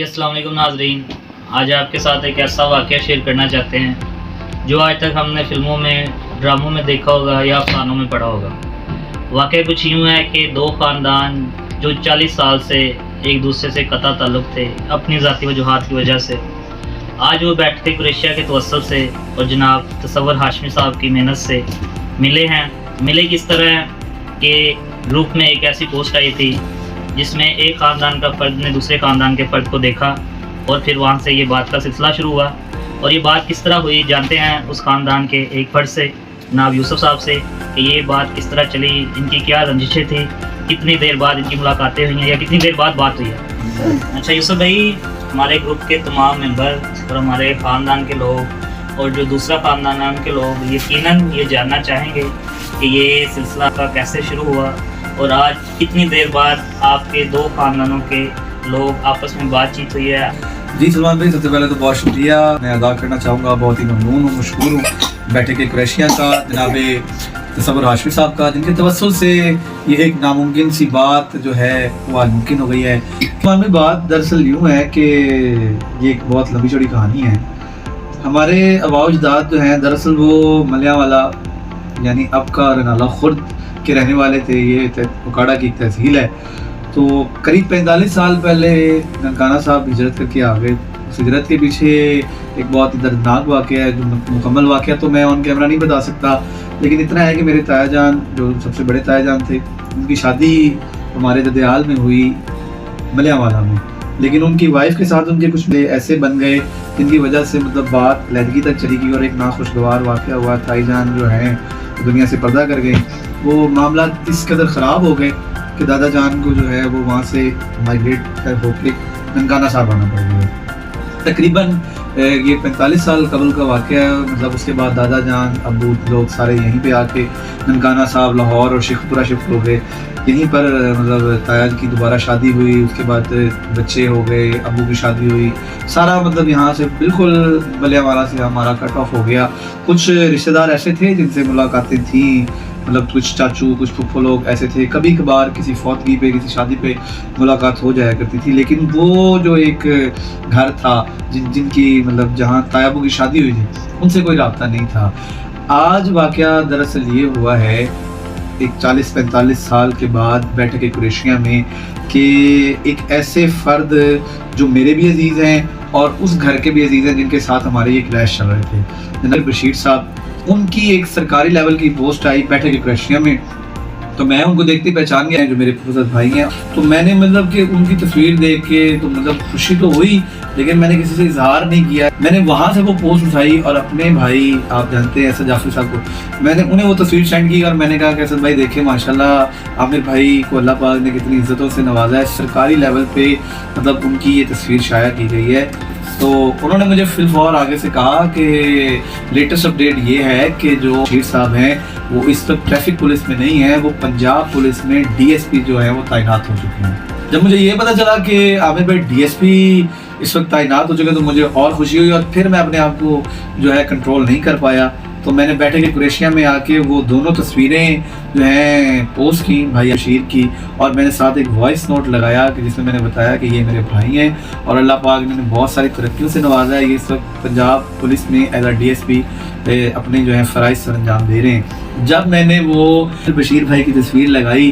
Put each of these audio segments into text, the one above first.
السلام علیکم ناظرین، آج آپ کے ساتھ ایک ایسا واقعہ شیئر کرنا چاہتے ہیں جو آج تک ہم نے فلموں میں، ڈراموں میں دیکھا ہوگا یا افسانوں میں پڑھا ہوگا۔ واقعہ کچھ یوں ہے کہ دو خاندان جو 40 سال سے ایک دوسرے سے قطع تعلق تھے اپنی ذاتی وجوہات کی وجہ سے، آج وہ بیٹھتے کریشیا کے توسل سے اور جناب تصور ہاشمی صاحب کی محنت سے ملے ہیں۔ ملے کس طرح ہیں کہ گروپ میں ایک ایسی پوسٹ آئی تھی جس میں ایک خاندان کا فرد نے دوسرے خاندان کے فرد کو دیکھا اور پھر وہاں سے یہ بات کا سلسلہ شروع ہوا۔ اور یہ بات کس طرح ہوئی جانتے ہیں اس خاندان کے ایک فرد سے، جناب یوسف صاحب سے، کہ یہ بات کس طرح چلی، ان کی کیا رنجشیں تھیں، کتنی دیر بعد ان کی ملاقاتیں ہوئی ہیں یا کتنی دیر بعد بات ہوئی ہے۔ اچھا یوسف بھائی، ہمارے گروپ کے تمام ممبر اور ہمارے خاندان کے لوگ اور جو دوسرا خاندان ہے ان کے لوگ یقیناً یہ جاننا چاہیں گے کہ یہ سلسلہ کا کیسے شروع ہوا اور آج کتنی دیر بعد آپ کے دو خاندانوں کے لوگ آپس میں بات چیت ہوئی ہے۔ جی سلمان بھائی، سب سے پہلے تو بہت شکریہ میں ادا کرنا چاہوں گا، بہت ہی ممنون ہوں، مشکور ہوں بیٹھے کے کریشیا کا، جناب تصور ہاشمی صاحب کا، جن کے توسل سے یہ ایک ناممکن سی بات جو ہے وہ آج ممکن ہو گئی ہے۔ سلمان بھائی، بات دراصل یوں ہے کہ یہ ایک بہت لمبی چوڑی کہانی ہے۔ ہمارے آباء و اجداد جو ہیں دراصل وہ ملیاں والا یعنی اب کا رنالہ خرد کے رہنے والے تھے۔ یہ اکاڑا کی ایک تحصیل ہے۔ تو قریب 45 سال پہلے ننکانہ صاحب ہجرت کر کے آ گئے۔ اس ہجرت کے پیچھے ایک بہت ہی دردناک واقعہ ہے، جو مکمل واقعہ تو میں آن کیمرہ نہیں بتا سکتا، لیکن اتنا ہے کہ میرے تایا جان جو سب سے بڑے تایا جان تھے، ان کی شادی ہمارے ددیال میں ہوئی، ملیاں والا میں، لیکن ان کی وائف کے ساتھ ان کے کچھ ایسے بن گئے جن کی وجہ سے مطلب بات علیحدگی تک چلی گئی اور ایک ناخوشگوار واقعہ ہوا۔ تائی جان جو ہیں دنیا سے پردہ کر گئے۔ وہ معاملات اس قدر خراب ہو گئے کہ دادا جان کو جو ہے وہ وہاں سے مائگریٹ ہو کے ننکانہ صاحب آنا پڑ گیا۔ تقریباً یہ 45 سال قبل کا واقعہ ہے۔ مطلب اس کے بعد دادا جان ابو لوگ سارے یہیں پہ آ کے ننکانہ صاحب لاہور اور شیخ پورہ شفٹ ہو گئے۔ یہیں پر مطلب تایا کی دوبارہ شادی ہوئی، اس کے بعد بچے ہو گئے، ابو کی شادی ہوئی، سارا مطلب یہاں سے بالکل ملیاں والا سے ہمارا کٹ آف ہو گیا۔ کچھ رشتہ دار ایسے تھے جن سے ملاقاتیں تھیں، مطلب کچھ چاچو کچھ پھپھو لوگ ایسے تھے، کبھی کبھار کسی فوتگی پہ کسی شادی پہ ملاقات ہو جایا کرتی تھی، لیکن وہ جو ایک گھر تھا جن کی مطلب جہاں تایا ابو کی شادی ہوئی تھی ان سے کوئی رابطہ نہیں تھا۔ آج واقعہ دراصل یہ ہوا ہے ایک 40-45 سال کے بعد بیٹھے کے کریشیا میں کہ ایک ایسے فرد جو میرے بھی عزیز ہیں اور اس گھر کے بھی عزیز ہیں جن کے ساتھ ہمارے یہ کلیش چل رہے تھے، جناب بشیر صاحب، ان کی ایک سرکاری لیول کی پوسٹ آئی بیٹھے کے کریشیا میں۔ تو میں ان کو دیکھتے پہچان گیا جو میرے خوبصورت بھائی ہیں۔ تو میں نے مطلب کہ ان کی تصویر دیکھ کے تو مطلب خوشی تو ہوئی، لیکن میں نے کسی سے اظہار نہیں کیا۔ میں نے وہاں سے وہ پوسٹ اٹھائی اور اپنے بھائی، آپ جانتے ہیں اسد جعفری صاحب کو، میں نے انہیں وہ تصویر سینڈ کی اور میں نے کہا کہ اسد بھائی دیکھیں ماشاءاللہ عامر بھائی کو اللہ پاک نے کتنی عزتوں سے نوازا ہے، سرکاری لیول پہ مطلب ان کی یہ تصویر شائع کی گئی ہے۔ تو انہوں نے مجھے فی الفور آگے سے کہا کہ لیٹسٹ اپڈیٹ یہ ہے کہ جو بشیر صاحب ہیں وہ اس وقت ٹریفک پولیس میں نہیں ہیں، وہ پنجاب پولیس میں ڈی ایس پی جو ہے وہ تعینات ہو چکے ہیں۔ جب مجھے یہ پتا چلا کہ عامر بھائی ڈی ایس پی اس وقت تعینات ہو چکے تو مجھے اور خوشی ہوئی، اور پھر میں اپنے آپ کو جو ہے کنٹرول نہیں کر پایا۔ تو میں نے بیٹھے کے کریشیا میں آ کے وہ دونوں تصویریں جو ہیں پوسٹ کی بھائی بشیر کی، اور میں نے ساتھ ایک وائس نوٹ لگایا کہ جس میں میں نے بتایا کہ یہ میرے بھائی ہیں اور اللہ پاک نے بہت ساری ترقیوں سے نوازا ہے، یہ اس وقت پنجاب پولیس میں as a D S P اپنے جو ہے فرائض سر انجام دے رہے ہیں۔ جب میں نے وہ بشیر بھائی کی تصویر لگائی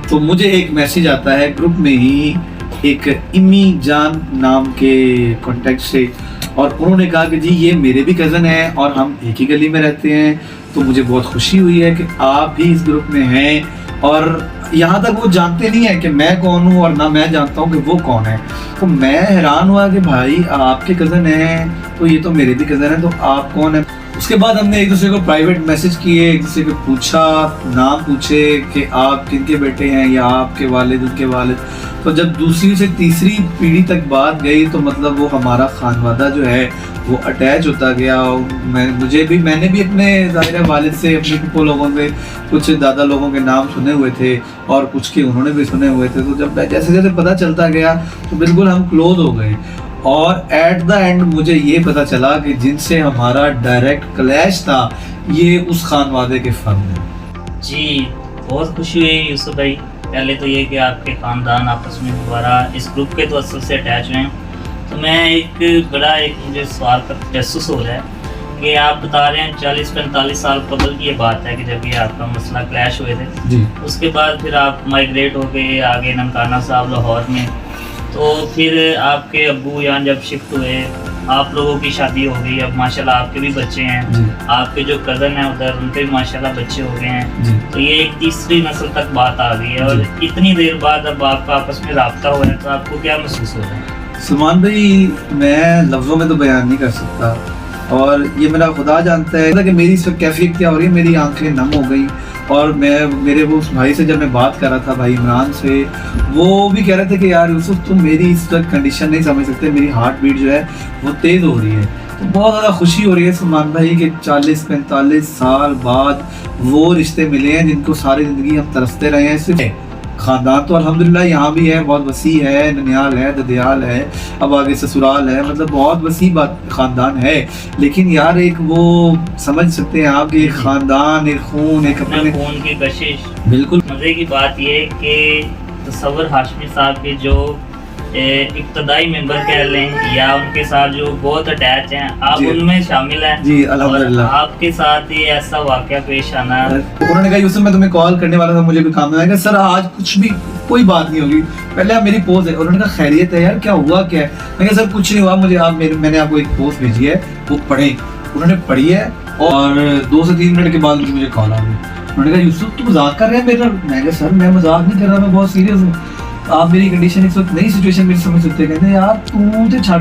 تو مجھے ایک میسیج آتا ہے گروپ میں ہی ایک امی جان نام کے کانٹیکٹ سے، اور انہوں نے کہا کہ جی یہ میرے بھی کزن ہیں اور ہم ایک ہی گلی میں رہتے ہیں۔ تو مجھے بہت خوشی ہوئی ہے کہ آپ بھی اس گروپ میں ہیں، اور یہاں تک وہ جانتے نہیں ہیں کہ میں کون ہوں اور نہ میں جانتا ہوں کہ وہ کون ہے۔ تو میں حیران ہوا کہ بھائی آپ کے کزن ہیں تو یہ تو میرے بھی کزن ہیں، تو آپ کون ہیں؟ اس کے بعد ہم نے ایک دوسرے کو پرائیویٹ میسج کیے، ایک دوسرے کو پوچھا، نام پوچھے کہ آپ کن کے بیٹے ہیں یا آپ کے والد ان کے والد۔ تو جب دوسری سے تیسری پیڑھی تک بات گئی تو مطلب وہ ہمارا خانوادہ جو ہے وہ اٹیچ ہوتا گیا۔ میں نے بھی اپنے ظاہر والد سے، اپنے پھپھو لوگوں سے کچھ دادا لوگوں کے نام سنے ہوئے تھے اور کچھ کے انہوں نے بھی سنے ہوئے تھے۔ تو جب جیسے جیسے پتہ چلتا گیا تو بالکل ہم کلوز ہو گئے، اور ایٹ دا اینڈ مجھے یہ پتہ چلا کہ جن سے ہمارا ڈائریکٹ کلیش تھا یہ اس خانوادے کے فرد ہیں۔ جی بہت خوشی ہوئی یوسف بھائی، پہلے تو یہ کہ آپ کے خاندان آپس میں دوبارہ اس گروپ کے توسل سے اٹیچ ہوئے ہیں، تو میں ایک بڑا مجھے سوال کا تجسس ہو رہا ہے کہ آپ بتا رہے ہیں 40-45 سال قبل کی یہ بات ہے کہ جب یہ آپ کا مسئلہ کلیش ہوئے تھے جی اس کے بعد پھر آپ مائگریٹ ہو گئے آگے ننکانہ صاحب لاہور میں، تو پھر آپ کے ابو یہاں جب شفٹ ہوئے آپ لوگوں کی شادی ہو گئی، اب ماشاءاللہ آپ کے بھی بچے ہیں، جی آپ کے جو کزن ہیں ادھر ان کے بھی ماشاءاللہ بچے ہو گئے ہیں، جی تو یہ ایک تیسری نسل تک بات آ گئی ہے، اور اتنی دیر بعد اب آپ کا آپس میں رابطہ ہوا ہے تو آپ کو کیا محسوس ہو رہا ہے؟ سلمان بھائی میں لفظوں میں تو بیان نہیں کر سکتا، اور یہ میرا خدا جانتا ہے کہ میری اس وقت کیفیت کیا ہو رہی ہے. میری آنکھیں نم ہو گئی، اور میں میرے وہ اس بھائی سے جب میں بات کر رہا تھا، بھائی عمران سے، وہ بھی کہہ رہے تھے کہ یار یوسف تم میری اس وقت کنڈیشن نہیں سمجھ سکتے، میری ہارٹ بیٹ جو ہے وہ تیز ہو رہی ہے. تو بہت زیادہ خوشی ہو رہی ہے سلمان بھائی کہ 40-45 سال بعد وہ رشتے ملے ہیں جن کو ساری زندگی ہم ترستے رہے ہیں. صرف خاندان تو الحمدللہ یہاں بھی ہے، بہت وسیع ہے، ننیال ہے، ددیال ہے، اب آگے سسرال ہے، مطلب بہت وسیع خاندان ہے. لیکن یار ایک وہ سمجھ سکتے ہیں آپ کہ ایک خاندان، ایک خون، ایک اپنے خون کی کشش. بالکل مزے کی بات یہ کہ تصور ہاشمی صاحب کے جو ابتدائی ممبر کہہ لیں یا ان کے ساتھ جو بہت اٹیچ ہیں، آپ جی ان میں شامل ہیں. جی الحمدللہ. اور آپ کے ساتھ یہ ایسا واقعہ پیش آنا، انہوں نے کہا یوسف میں تمہیں کال کرنے والا تھا، مجھے بھی کام ہے کہ سر آج کچھ بھی کوئی بات نہیں ہوگی، پہلے آپ میری پوسٹ ہے. انہوں نے کہا خیریت ہے یار، کیا ہوا کیا ہے؟ میں کہا سر کچھ نہیں ہوا، مجھے آپ میں نے آپ کو ایک پوسٹ بھیجی ہے وہ پڑھیں. انہوں نے پڑھی ہے اور 2 سے 3 منٹ کے بعد مجھے کال آ گئی. انہوں نے کہا یوسف تو مذاق کر رہے ہیں میرا؟ میں کہا سر میں مذاق نہیں کر رہا، میں بہت سیریس ہوں، آپ میری کنڈیشن اس وقت نئی سچویشن میری سمجھ سکتے. کہتے ہیں یار تو چھاڑ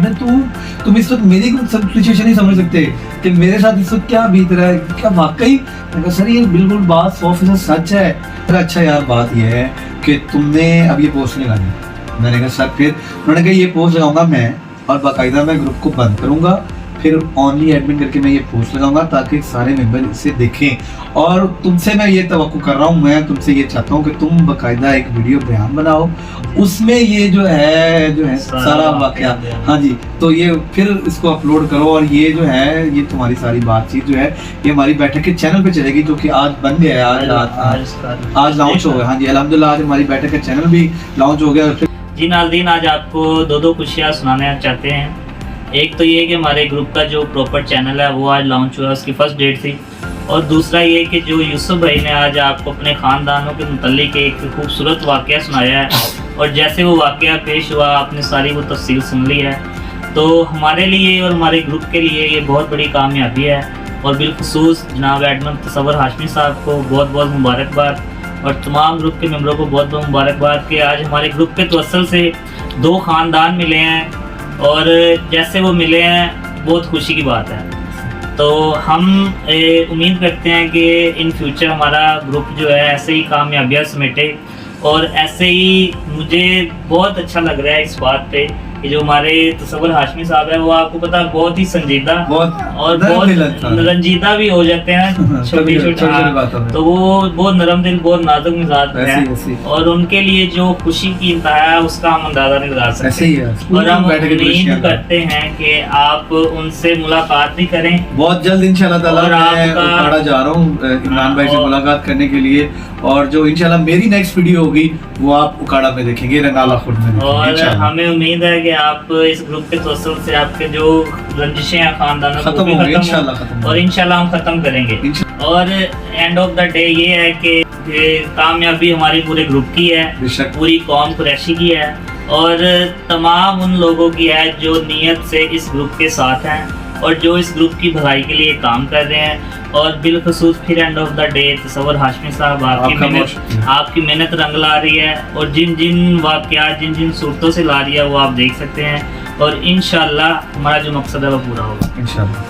تم اس وقت میری سچویشن نہیں سمجھ سکتے کہ میرے ساتھ اس وقت کیا بیت رہا ہے، کیا واقعی؟ میں کہا سر یہ بالکل بات 100% سچ ہے. اچھا یار بات یہ ہے کہ تم نے اب یہ پوسٹ نہیں لگانی. میں نے کہا سر پھر؟ انہوں نے کہا یہ پوسٹ لگاؤں گا میں، اور باقاعدہ میں گروپ کو بند کروں گا، پھر اونلی ایڈمن کر کے میں یہ پوسٹ لگاؤں گا تاکہ سارے ممبر اسے دیکھیں. اور تم سے میں یہ توقع کر رہا ہوں، میں تم سے یہ چاہتا ہوں کہ تم باقاعدہ ایک ویڈیو بیان بناؤ، اس میں یہ جو ہے سارا واقعہ، ہاں جی، تو یہ پھر اس کو اپلوڈ کرو. اور یہ جو ہے یہ تمہاری ساری بات چیت جو ہے یہ ہماری بیٹھک کے چینل پہ چلے گی، جو کہ آج بن گیا ہے، آج لانچ ہو گیا. ہاں جی الحمدللہ آج ہماری بیٹھک کا چینل بھی لانچ ہو گیا. جی ناظرین، آج آپ کو دو خوشیاں سنانا چاہتے ہیں. ایک تو یہ کہ ہمارے گروپ کا جو پراپر چینل ہے وہ آج لانچ ہوا، اس کی فرسٹ ڈیٹ تھی. اور دوسرا یہ کہ جو یوسف بھائی نے آج آپ کو اپنے خاندانوں کے متعلق ایک خوبصورت واقعہ سنایا ہے، اور جیسے وہ واقعہ پیش ہوا آپ نے ساری وہ تفصیل سن لی ہے، تو ہمارے لیے اور ہمارے گروپ کے لیے یہ بہت بڑی کامیابی ہے. اور بالخصوص جناب ایڈمن تصور ہاشمی صاحب کو بہت بہت مبارکباد، اور تمام گروپ کے ممبروں کو بہت بہت مبارکباد کہ آج ہمارے گروپ کے توسل سے 2 خاندان ملے ہیں، اور جیسے وہ ملے ہیں بہت خوشی کی بات ہے. تو ہم امید کرتے ہیں کہ ان فیوچر ہمارا گروپ جو ہے ایسے ہی کامیابیاں سمیٹے. اور ایسے ہی مجھے بہت اچھا لگ رہا ہے اس بات پہ کہ جو ہمارے تصور ہاشمی صاحب ہے وہ آپ کو پتا بہت ہی سنجیدہ اور بہت رنجیدہ بھی ہو جاتے ہیں چھوٹی چھوٹی، تو وہ بہت نرم دل، بہت نازک مزاج ہیں، اور ان کے لیے جو خوشی کی انتہا ہے اس کا ہم اندازہ نہیں لگا سکتے. اور ہم امید کرتے ہیں کہ آپ ان سے ملاقات بھی کریں بہت جلد انشاءاللہ تعالیٰ. میں اکھاڑا جا رہا ہوں عمران بھائی سے ملاقات کرنے کے لیے، اور جو انشاءاللہ میری نیکسٹ ویڈیو ہوگی وہ آپ اکھاڑا میں دیکھیں گے، رنگالہ خورد میں. اور ہمیں امید ہے کہ آپ اس گروپ کے توسل سے آپ کے جو رنجشیں ہیں خاندانوں ختم ہوں گے انشاءاللہ، اور انشاءاللہ ہم ختم کریں گے. اور اینڈ آف دا ڈے یہ ہے کہ کامیابی ہماری پورے گروپ کی ہے، پوری قوم قریشی کی ہے، اور تمام ان لوگوں کی ہے جو نیت سے اس گروپ کے ساتھ ہیں اور جو اس گروپ کی بھلائی کے لیے کام کر رہے ہیں. اور بالخصوص پھر اینڈ آف دا ڈے تصور ہاشمی صاحب آپ کی محنت رنگ لا رہی ہے، اور جن جن واقعات جن جن صورتوں سے لا رہی ہے وہ آپ دیکھ سکتے ہیں، اور انشاءاللہ ہمارا جو مقصد ہے وہ پورا ہوگا انشاءاللہ.